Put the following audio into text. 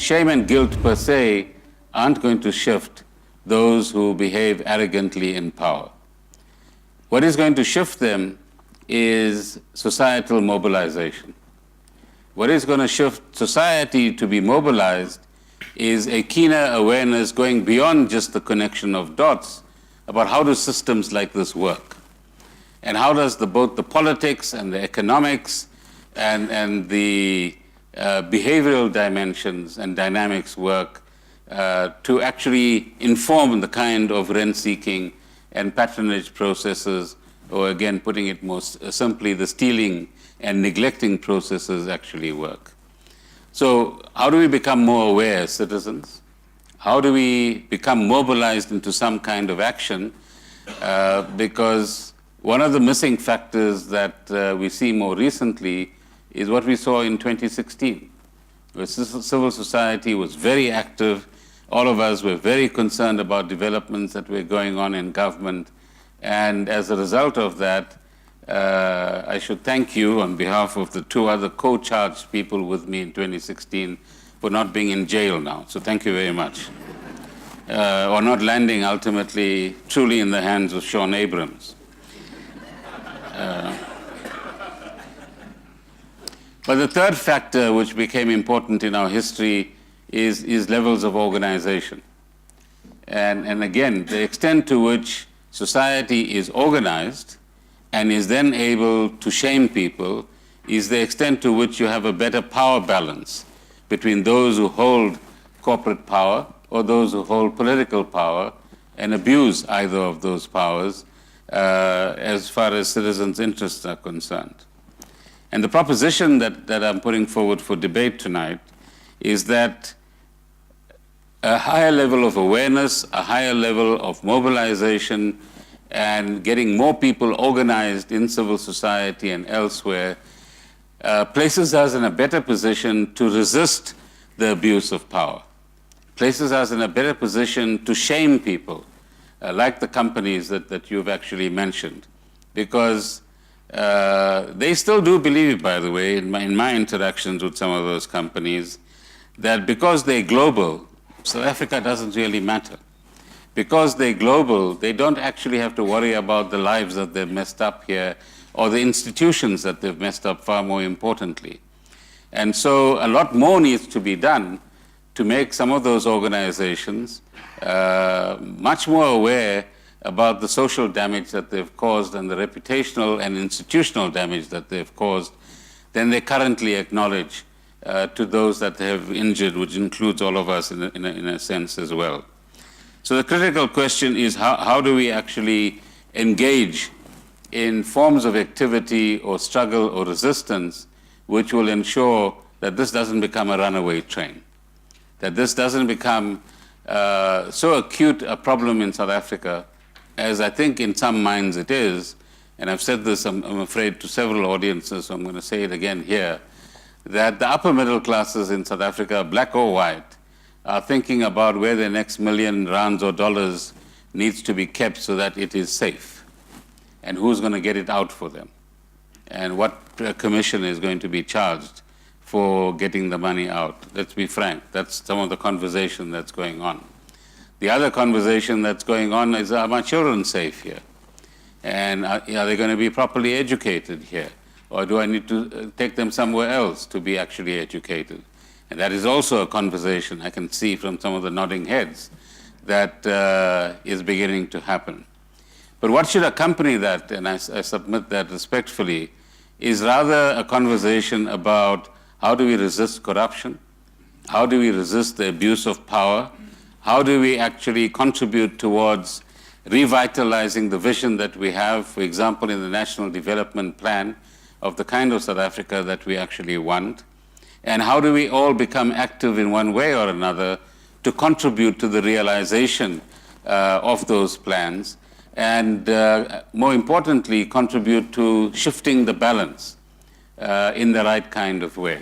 shame and guilt per se aren't going to shift those who behave arrogantly in power. What is going to shift them is societal mobilization. What is going to shift society to be mobilized is a keener awareness going beyond just the connection of dots about how do systems like this work, and how does both the politics and the economics and the behavioral dimensions and dynamics work to actually inform the kind of rent-seeking and patronage processes, or again, putting it most simply, the stealing and neglecting processes actually work. So how do we become more aware citizens? How do we become mobilized into some kind of action? Because one of the missing factors that we see more recently is what we saw in 2016, where civil society was very active. All of us were very concerned about developments that were going on in government. And as a result of that, I should thank you on behalf of the two other co-charged people with me in 2016 for not being in jail now. So thank you very much. Or not landing ultimately truly in the hands of Sean Abrams. But the third factor which became important in our history is levels of organization. And again, the extent to which society is organized and is then able to shame people is the extent to which you have a better power balance between those who hold corporate power or those who hold political power and abuse either of those powers as far as citizens' interests are concerned. And the proposition that I'm putting forward for debate tonight is that a higher level of awareness, a higher level of mobilization, and getting more people organized in civil society and elsewhere places us in a better position to resist the abuse of power, places us in a better position to shame people, like the companies that you've actually mentioned, because they still do believe, by the way, in my interactions with some of those companies, that because they're global, South Africa doesn't really matter. Because they're global, they don't actually have to worry about the lives that they've messed up here or the institutions that they've messed up, far more importantly. And so a lot more needs to be done to make some of those organizations much more aware about the social damage that they've caused and the reputational and institutional damage that they've caused than they currently acknowledge to those that they have injured, which includes all of us in a sense as well. So the critical question is how do we actually engage in forms of activity or struggle or resistance which will ensure that this doesn't become a runaway train, that this doesn't become so acute a problem in South Africa as I think in some minds it is. And I've said this, I'm afraid, to several audiences, so I'm going to say it again here, that the upper middle classes in South Africa, black or white, are thinking about where the next million rands or dollars needs to be kept so that it is safe, and who's going to get it out for them, and what commission is going to be charged for getting the money out. Let's be frank, that's some of the conversation that's going on. The other conversation that's going on is, are my children safe here? And are they going to be properly educated here? Or do I need to take them somewhere else to be actually educated? And that is also a conversation I can see from some of the nodding heads that is beginning to happen. But what should accompany that, and I submit that respectfully, is rather a conversation about how do we resist corruption? How do we resist the abuse of power? How do we actually contribute towards revitalizing the vision that we have, for example, in the National Development Plan, of the kind of South Africa that we actually want? And how do we all become active in one way or another to contribute to the realization of those plans, and more importantly, contribute to shifting the balance in the right kind of way?